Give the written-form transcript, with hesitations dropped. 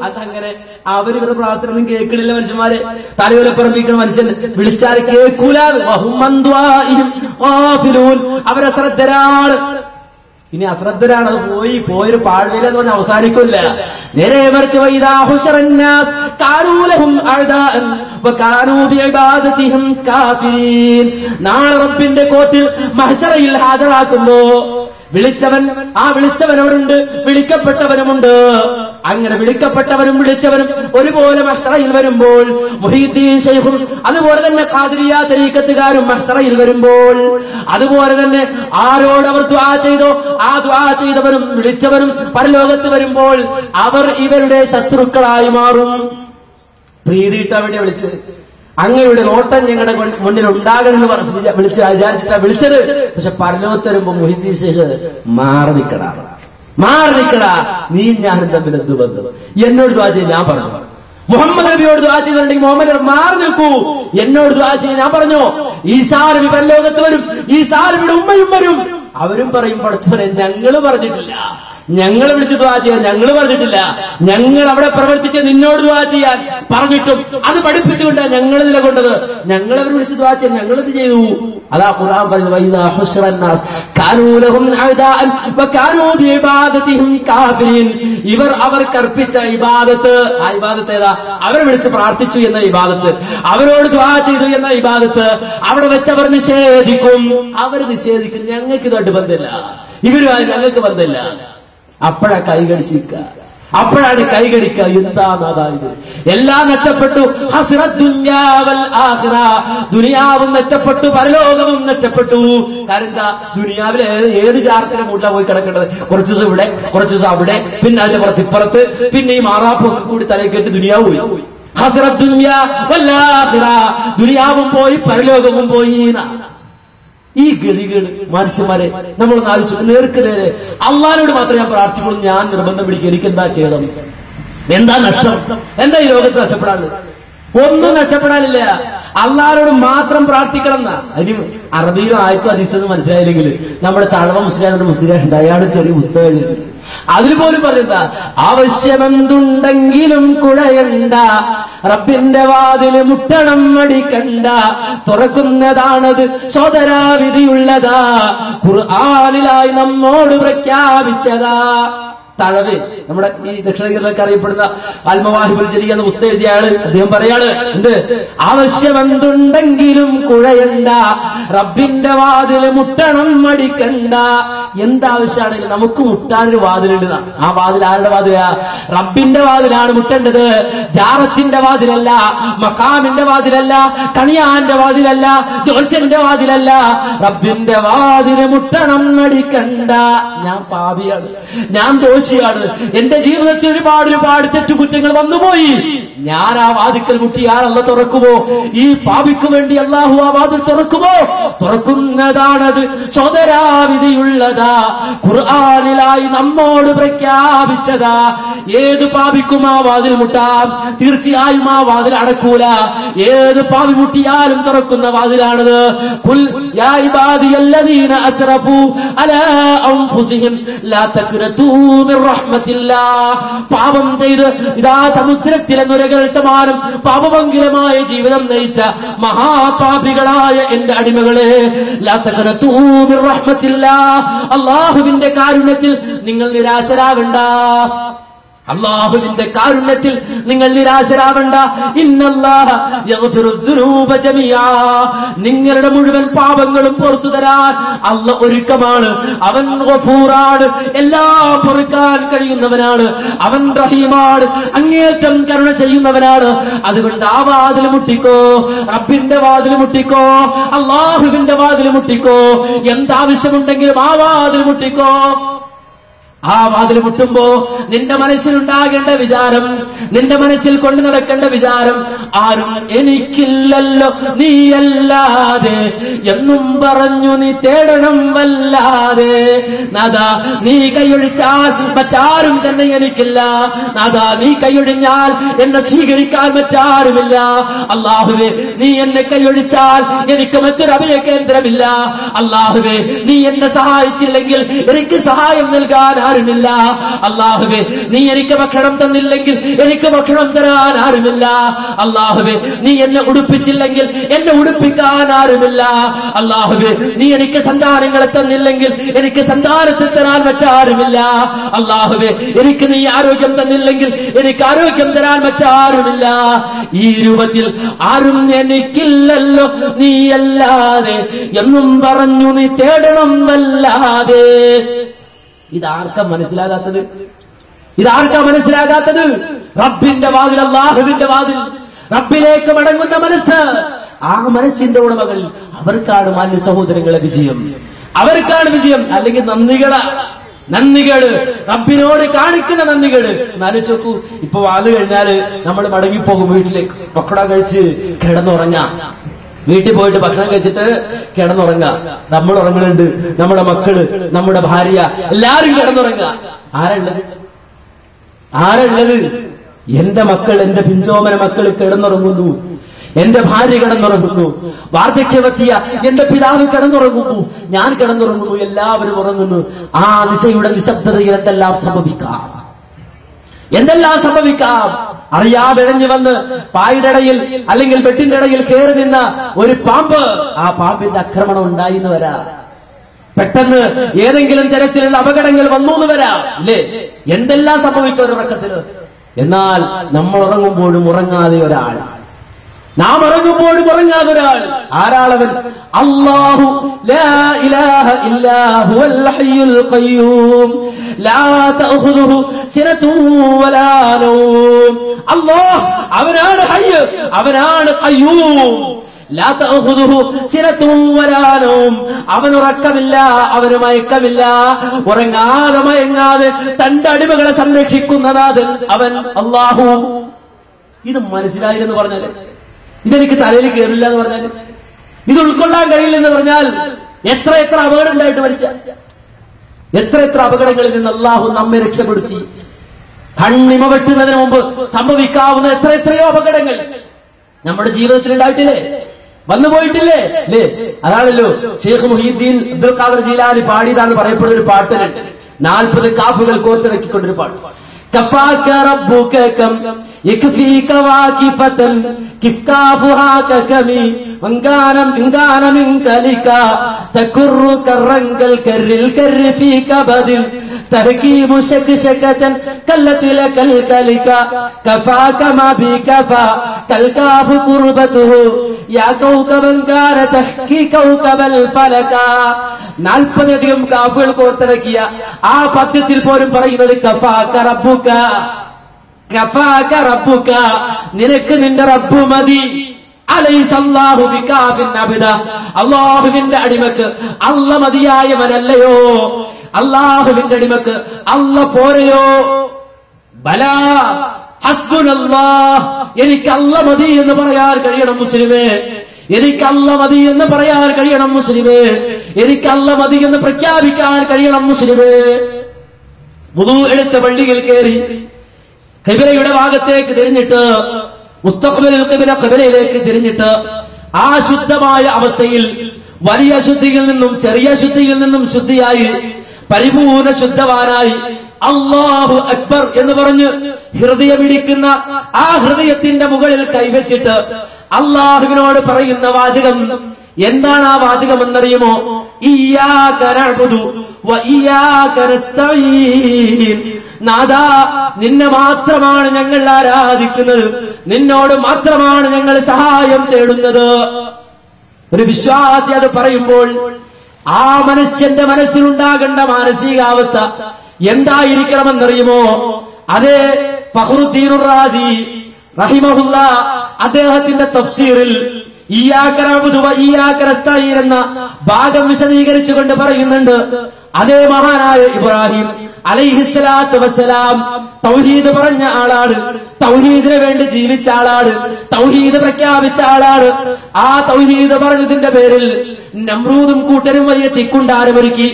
അതങ്ങനെ അവരിവരുടെ പ്രാർത്ഥന ഒന്നും കേൾക്കണില്ല. മനുഷ്യന്മാരെ തലയോലെ പറമ്പിക്കണ മനുഷ്യൻ വിളിച്ചാൽ കേൾക്കൂല. അവരശ്രദ്ധരാണ്. ഇനി അശ്രദ്ധരാണ്. അത് പോയൊരു പാഴ്വേലെന്ന് പറഞ്ഞാൽ അവസാനിക്കില്ല. നേരെ മറിച്ച് നാളെ റബ്ബിന്റെ കോർട്ടിൽ മഹ്ശറയിൽ ഹാജരാക്കുമ്പോ വിളിച്ചവനോടുണ്ട്, വിളിക്കപ്പെട്ടവനുമുണ്ട്. അങ്ങനെ വിളിക്കപ്പെട്ടവരും വിളിച്ചവരും ഒരുപോലെ മഹ്ശറയിൽ വരുമ്പോൾ, മുഹീദ്ദീൻ ശൈഖും അതുപോലെ തന്നെ ഖാദിരിയ തരീഖത്തുകാരും മഹ്ശറയിൽ വരുമ്പോൾ, അതുപോലെ തന്നെ ആരോടവർ ദുആ ചെയ്തോ ആ ദുആ ചെയ്തവരും വിളിച്ചവരും പരലോകത്ത് വരുമ്പോൾ അവർ ഇവരുടെ ശത്രുക്കളായി മാറും. പ്രീതിയിട്ടാ വേണ്ടി വിളിച്ചത്. അങ്ങയുടെ നോട്ടം ഞങ്ങളുടെ മുന്നിൽ ഉണ്ടാകണമെന്ന് വിചാരിച്ചിട്ടാ വിളിച്ചത്. പക്ഷെ പരലോകത്ത് വരുമ്പോ മുഹീദ്ദീൻ ശൈഖ് മാറി നിൽക്കടാ, നീ ഞാനും തമ്മിൽ എന്ത് ബന്ധം? എന്നോട് ദുആ ചെയ്ത് ഞാൻ പറഞ്ഞു. മുഹമ്മദ് നബിയോട് ദുആ ചെയ്തിട്ടുണ്ടെങ്കിൽ മുഹമ്മദ് മാറി നിൽക്കൂ, എന്നോട് ദുആ ചെയ്ത് ഞാൻ പറഞ്ഞു. ഈസാ നബി പരലോകത്ത് വരും, ഈസാ നബിയുടെ ഉമ്മയും വരും. അവരും പറയും, പടച്ചവനെ ഞങ്ങള് പറഞ്ഞിട്ടില്ല, ഞങ്ങളെ വിളിച്ച് ദുആ ചെയ്യാൻ ഞങ്ങൾ പറഞ്ഞിട്ടില്ല, ഞങ്ങൾ അവിടെ പ്രവർത്തിച്ച് നിന്നോട് ദുആ ചെയ്യാൻ പറഞ്ഞിട്ടും അത് പഠിപ്പിച്ചുകൊണ്ടാണ് ഞങ്ങൾ നിലകൊണ്ടത്. ഞങ്ങളവർ വിളിച്ച് ദുആ ചെയ്യാൻ ഞങ്ങളത് ചെയ്തു. അതാ ഖുർആൻ പറയുന്നത്, വൈദാ ഹുശ്റന്നാസ് കാനൂ ലഹും അഅദാഅൻ വകാനൂ ബിഇബാദതിഹിം കാഫിരീൻ. അവർ കർപ്പിച്ച ഇബാദത്ത്, ആ ഇബാദത്ത് ഏതാ? അവരെ വിളിച്ച് പ്രാർത്ഥിച്ചു എന്ന ഇബാദത്ത്, അവരോട് ദുആ ചെയ്തു എന്ന ഇബാദത്ത് അവിടെ വെച്ച് അവർ നിഷേധിക്കും. ഞങ്ങൾക്ക് ഇതുമായിട്ട് ബന്ധമില്ല, ഇവരുമായി ഞങ്ങൾക്ക് ബന്ധമില്ല. അപ്പോഴാണ് കൈകടിക്കുക. എന്താണത്? എല്ലാം നഷ്ടപ്പെട്ടു. ദുനിയാവും നഷ്ടപ്പെട്ടു, പരലോകവും നഷ്ടപ്പെട്ടു. കാരണം എന്താ? ദുനിയാവിലെ ഏത് ചാർത്തിനെ മൂട്ടിലാണ് പോയി കിടക്കേണ്ടത്? കുറച്ചു ദിവസം ഇവിടെ, കുറച്ചു ദിവസം അവിടെ, പിന്നെ അതിന്റെ പുറത്തിപ്പുറത്ത്, പിന്നെ ഈ മാറാപ്പൊക്കെ കൂടി തലയ്ക്കേറ്റ് ദുനിയാവ് പോയി. ഹസ്റത്ത് ദുനിയാ വൽ ആഖിറ. ദുനിയാവും പോയി, പരലോകവും പോയി. ഈ ഗതികേട് മനുഷ്യന്മാരെ നമ്മളൊന്ന് ആലോചിച്ചു. നേർക്കുനേരെ അള്ളാഹിനോട് മാത്രമേ ഞാൻ പ്രാർത്ഥിക്കുള്ളൂ, ഞാൻ നിർബന്ധം പിടിക്കുക. എനിക്ക് എന്താ ചെയ്യണം? എന്താ നഷ്ടം? എന്താ ഈ ലോകത്ത് നഷ്ടപ്പെടാനുള്ളത്? ഒന്നും നഷ്ടപ്പെടാനില്ല. അള്ളാഹിനോട് മാത്രം പ്രാർത്ഥിക്കണം എന്നാ. അതിന് അറബിയിലും ആയത്തും ഹദീസൊന്നും മനസ്സിലായില്ലെങ്കിൽ നമ്മുടെ തഴവ മുസ്ലിം അയാൾ ചെറിയ പുസ്തകം എഴുതി അതിൽ പോലും പറയുന്ന ആവശ്യമെന്തുണ്ടെങ്കിലും കുഴയണ്ട, റബ്ബിന്റെ വാതില് മുട്ടണം മടിക്കണ്ട, തുറക്കുന്നതാണത് സോദരാവിധിയുള്ളതാ, ഖുർആനിലായി നമ്മോട് പ്രഖ്യാപിച്ചതാ. തഴവ് നമ്മുടെ ഈ ദക്ഷിണേന്ത്യയിലൊക്കെ അറിയപ്പെടുന്ന അൽമവാഹിബുൽ ജലിയ എന്ന പുസ്തകം എഴുതിയ ആള് അദ്ദേഹം പറയാണ്, എന്ത് ആവശ്യമെന്തുണ്ടെങ്കിലും കുഴയണ്ട, റബ്ബിന്റെ വാതില് മുട്ടണം മടിക്കണ്ട. എന്താവശ്യമാണെങ്കിലും നമുക്ക് മുട്ടാനൊരു വാതിലുണ്ട്. ആ വാതിൽ ആരുടെ വാതിലാ? റബ്ബിന്റെ വാതിലാണ് മുട്ടേണ്ടത്. ജാറത്തിന്റെ വാതിലല്ല, മക്കാമിന്റെ വാതിലല്ല, കണിയാന്റെ വാതിലല്ല, ജോൽച്ചന്റെ വാതിലല്ല. റബ്ബിന്റെ വാതില് മുട്ടണം മടിക്കണ്ട. ഞാൻ പാപിയാണ്, ഞാൻ ദോഷിയാണ്, എന്റെ ജീവിതത്തിൽ ഒരുപാട് തെറ്റുകുറ്റങ്ങൾ വന്നുപോയി. ഞാൻ ആ വാതിക്കൽ മുട്ടിയാൽ അല്ലാഹു തുറക്കുമോ? ഈ പാപിക്ക് വേണ്ടി അല്ലാഹു ആ വാതിൽ തുറക്കുമോ? തുറക്കുന്നതാണത് സോദരാവിധിയുള്ളതാ, ഖുർആനിലായി നമ്മോട് പ്രഖ്യാപിച്ചതാ. ഏത് പാപിക്കും ആ വാതിൽ മുട്ടാം, തീർച്ചയായും ആ വാതിൽ അടക്കൂല. ഏത് പാപി മുട്ടിയാലും തുറക്കുന്ന വാതിലാണത്. ഖുൽ യാ ഇബാദിയല്ലദീന അസ്റഫു അലാ അൻഫുസിഹിം ലാ തഖ്നതൂ മിർ റഹ്മത്തില്ലാഹ്. പാപം ചെയ്ത് ഇതാ സമുദ്രത്തിലെ നുരകൾ സമാനം പാപഭംഗിരമായ ജീവിതം നയിച്ച മഹാപാപികളായ എന്റെ അടിമകളെ, ലാ തഖ്നതൂ മിർ റഹ്മത്തില്ലാഹ്, അല്ലാഹുവിന്റെ കാരുണ്യത്തിൽ നിങ്ങൾ നിരാശരാവണ്ട. അല്ലാഹുവിന്റെ കാരുണ്യത്തിൽ നിങ്ങൾ നിരാശരാവണ്ട. ഇന്നല്ലാഹ യഗ്ഫിറുദ് ദുനൂബ ജമീആ. നിങ്ങളുടെ മുഴുവൻ പാപങ്ങളും പുറത്തു തരാൻ അല്ലാഹു ഒരുക്കമാണ്. അവൻ ഗഫൂറാണ്, എല്ലാം പൊറുക്കാൻ കഴിയുന്നവനാണ്. അവൻ റഹീമാണ്, അങ്ങേറ്റം കരുണ ചെയ്യുന്നവനാണ്. അതുകൊണ്ട് ആ വാതിൽ മുട്ടിക്കോ, റബ്ബിന്റെ വാതിൽ മുട്ടിക്കോ, അല്ലാഹുവിന്റെ വാതിൽ മുട്ടിക്കോ. എന്താവശ്യമുണ്ടെങ്കിലും ആ വാതിൽ മുട്ടിക്കോ. ആ വാതിൽ മുട്ടുമ്പോ നിന്റെ മനസ്സിലുണ്ടാകേണ്ട വിചാരം, നിന്റെ മനസ്സിൽ കൊണ്ടു നടക്കേണ്ട വിചാരം, ആരും എനിക്കില്ലല്ലോ നീയല്ലാതെ എന്നും പറഞ്ഞു നീ തേടണം വല്ലാതെ. നാദാ നീ കൈയൊഴിച്ചാൽ മറ്റാരും തന്നെ എനിക്കില്ല. നാദാ നീ കൈയൊഴിഞ്ഞാൽ എന്നെ സ്വീകരിക്കാൻ മറ്റാരുമില്ല. അല്ലാഹുവേ നീ എന്നെ കൈയൊഴിച്ചാൽ എനിക്ക് മറ്റൊരു അഭയ കേന്ദ്രമില്ല. അല്ലാഹുവേ നീ എന്നെ സഹായിച്ചില്ലെങ്കിൽ എനിക്ക് സഹായം നൽകാൻ ആരുമില്ല. അല്ലാഹുവേ, നീ എനിക്ക് ഭക്ഷണം തന്നില്ലെങ്കിൽ എനിക്ക് ഭക്ഷണം തരാൻ ആരുമില്ല. അല്ലാഹുവേ, നീ എന്നെ ഉടുപ്പിച്ചില്ലെങ്കിൽ എന്നെ ഉടുപ്പിക്കാൻ ആരുമില്ല. അല്ലാഹുവേ, നീ എനിക്ക് സന്താനങ്ങളെ തന്നില്ലെങ്കിൽ എനിക്ക് സന്താനത്തെ തരാൻ മറ്റാരുമില്ല. അല്ലാഹുവേ, എനിക്ക് നീ ആരോഗ്യം തന്നില്ലെങ്കിൽ എനിക്ക് ആരോഗ്യം തരാൻ മറ്റാരുമില്ല. ഈ രൂപത്തിൽ ആരും എനിക്കില്ലല്ലോ നീയല്ലാതെ എന്നും പറഞ്ഞു നീ തേടണം വല്ലാതെ. ഇതാർക്കാ മനസ്സിലാകാത്തത്? ഇതാർക്കാ മനസ്സിലാകാത്തത്? റബ്ബിന്റെ വാതിൽ, അല്ലാഹുവിന്റെ വാതിൽ, റബ്ബിലേക്ക് മടങ്ങുന്ന മനസ്സ്, ആ മനസ്സിന്റെ ഉടമകൾ, അവർക്കാണ് മാന്യ സഹോദരങ്ങളെ വിജയം. അവർക്കാണ് വിജയം. അല്ലെങ്കിൽ നന്ദികേട്, റബ്ബിനോട് കാണിക്കുന്ന നന്ദികേട്. ആലോചിച്ച് നോക്കൂ, ഇപ്പൊ വാല് കഴിഞ്ഞാല് നമ്മൾ മടങ്ങിപ്പോകും വീട്ടിലേക്ക്, പക്കട കഴിച്ച് കിടന്നുറങ്ങാം. വീട്ടിൽ പോയിട്ട് ഭക്ഷണം കഴിച്ചിട്ട് കിടന്നുറങ്ങാം. നമ്മൾ ഉറങ്ങുന്നുണ്ട്, നമ്മുടെ മക്കള്, നമ്മുടെ ഭാര്യ, എല്ലാരും കിടന്നുറങ്ങുക. ആരുള്ളത്? എന്റെ മക്കൾ, എന്റെ പിഞ്ചോമന മക്കൾ കിടന്നുറങ്ങുന്നു, എന്റെ ഭാര്യ കിടന്നുറങ്ങുന്നു, വാർദ്ധക്യമെത്തിയ എന്റെ പിതാവ് കിടന്നുറങ്ങുന്നു, ഞാൻ കിടന്നുറങ്ങുന്നു, എല്ലാവരും ഉറങ്ങുന്നു. ആ നിശയുടെ നിശബ്ദതയിൽ എന്തെല്ലാം സംഭവിക്കാം. അറിയാതെഴഞ്ഞു വന്ന് പായുടെ ഇടയിൽ അല്ലെങ്കിൽ ബെഡിന്റെ ഇടയിൽ കയറി നിന്ന ഒരു പാമ്പ്, ആ പാമ്പിന്റെ ആക്രമണം ഉണ്ടായിന്ന് വരാം. പെട്ടെന്ന് ഏതെങ്കിലും തരത്തിലുള്ള അപകടങ്ങൾ വന്നു എന്ന് വരാം, ഇല്ലേ? എന്തെല്ലാം സംഭവിക്കും ഒരുറക്കത്തിന്. എന്നാൽ നമ്മൾ ഉറങ്ങുമ്പോഴും ഉറങ്ങാതെ ഒരാൾ, നാം ഉറങ്ങുമ്പോഴും ഉറങ്ങാതെ ഒരാൾ. ആരാളവൻ? അല്ലാഹു ലാ ഇലാഹ ഇല്ലാ ഹുവൽ ഹയ്യുൽ ഖയ്യൂം ലാ തഅഖുദുഹു സിനതുൻ വലാ നൗം. അല്ലാഹ് അവനാണ് ഹയ്യ്, അവനാണ് ഖയ്യൂം. ലാ തഅഖുദുഹു സിനതുൻ വലാ നൗം. അവന് ഉറക്കമില്ല, അവന് മയക്കമില്ല. ഉറങ്ങാതെ മയങ്ങാതെ തന്റെ അടിമകളെ സംരക്ഷിക്കുന്ന നാഥൻ അവൻ അല്ലാഹു. ഇത് മനസ്സിലായില്ലെന്ന് പറഞ്ഞാല്, ഇതെനിക്ക് തലയിൽ കയറില്ല എന്ന് പറഞ്ഞാൽ, ഇത് ഉൾക്കൊള്ളാൻ കഴിയില്ലെന്ന് പറഞ്ഞാൽ, എത്ര അപകടം ഉണ്ടായിട്ട് മരിച്ച, എത്ര അപകടങ്ങളിൽ നിന്ന് അല്ലാഹു നമ്മെ രക്ഷപ്പെടുത്തി. കണ്ണിമ വെട്ടുന്നതിന് മുമ്പ് സംഭവിക്കാവുന്ന എത്രയോ അപകടങ്ങൾ നമ്മുടെ ജീവിതത്തിൽ ഉണ്ടായിട്ടില്ലേ, വന്നുപോയിട്ടില്ലേ, അല്ലേ? അതാണല്ലോ ഷെയ്ഖ് മുഹീദ്ദീൻ അബ്ദുൽ ഖാദർ ജീലാനി പാടിയതാണ് പറയപ്പെടുന്ന ഒരു പാട്ടിന് 40 കാഫുകൾ കോർത്തിറക്കിക്കൊണ്ടൊരു പാട്ട്. كفاك ربك كم يكفيك واكفة كفكافها ككمي من كان منك لكا تكر كرا كالكر في كبد تركيب شكشكة كلت لك الكلكا كفاك ما بكفى كالكاف كربته يا كوكبا كان تحكي كوكب الفلكا. 40 കാഫുകൾ കോർത്തിറക്കിയ ആ പദ്യത്തിൽ പോലും പറയുന്നത് കഫാക റബ്ബുക, നിനക്ക് നിന്റെ റബ്ബ് മതി. അലൈസല്ലാഹു ബികാഫിൻ അബ്ദ, അല്ലാഹുവിന്റെ അടിമക്ക് അല്ല മതിയായവനല്ലയോ? അല്ലാഹുവിന്റെ അടിമക്ക് അല്ല പോരയോ? ബലാ ഹസ്ബുനല്ലാഹ്, എനിക്ക് അല്ല മതി എന്ന് പറയാൻ കഴിയണം മുസ്ലിമേ. എനിക്ക് അല്ല മതി എന്ന് പറയാൻ കഴിയണം മുസ്ലിമേ. എനിക്ക് അല്ല മതി എന്ന് പ്രഖ്യാപിക്കാൻ കഴിയണം മുസ്ലിമേ. വുദൂ എടുത്ത പള്ളിയിൽ കയറി ഖിബലയുടെ ഭാഗത്തേക്ക് തിരിഞ്ഞിട്ട്, മുസ്തഖ്ബിലുൽ ഖിബല, ഖിബലയിലേക്ക് തിരിഞ്ഞിട്ട്, ആ ശുദ്ധമായ അവസ്ഥയിൽ വലിയ ശുദ്ധിയിൽ നിന്നും ചെറിയ ശുദ്ധിയിൽ നിന്നും ശുദ്ധിയായി പരിപൂർണ ശുദ്ധവാനായി അല്ലാഹു അക്ബർ എന്ന് പറഞ്ഞ് ഹൃദയമിടിക്കുന്ന ആ ഹൃദയത്തിന്റെ മുകളിൽ കൈവച്ചിട്ട് അല്ലാഹുവിനോട് പറയുന്ന വാചകം എന്താണ്? ആ വാചകം എന്നറിയുമോ? ഇയ്യാക നഅ്ബുദു വ ഇയ്യാക നസ്തഈൻ. നാഥാ, നിന്നെ മാത്രമാണ് ഞങ്ങൾ ആരാധിക്കുന്നത്, നിന്നോട് മാത്രമാണ് ഞങ്ങൾ സഹായം തേടുന്നത്. ഒരു വിശ്വാസി അത് പറയുമ്പോൾ ആ മനുഷ്യന്റെ മനസ്സിലുണ്ടാകേണ്ട മാനസികാവസ്ഥ എന്തായിരിക്കണമെന്നറിയുമോ? അതേ ഫഖ്റുദ്ദീനുർ റാസി റഹിമഹുല്ലാ അദ്ദേഹത്തിന്റെ തഫ്സീറിൽ ഇയ്യാക നഅ്ബുദു വ ഇയ്യാക നസ്തഈൻ എന്ന ഭാഗം വിശദീകരിച്ചുകൊണ്ട് പറയുന്നുണ്ട്. അതേ മഹാനായ ഇബ്രാഹിം അലൈഹിസ്സലാത്തു വസ്സലാം തൗഹീദ് പറഞ്ഞ ആളാണ്, തൗഹീദിന് വേണ്ടി ജീവിച്ച ആളാണ്, തൗഹീദ് പ്രഖ്യാപിച്ച ആളാണ്. ആ തൗഹീദ് പറഞ്ഞതിന്റെ പേരിൽ നമ്രൂദും കൂട്ടരും വലിയ തിക്കുണ്ടാരമൊരുക്കി.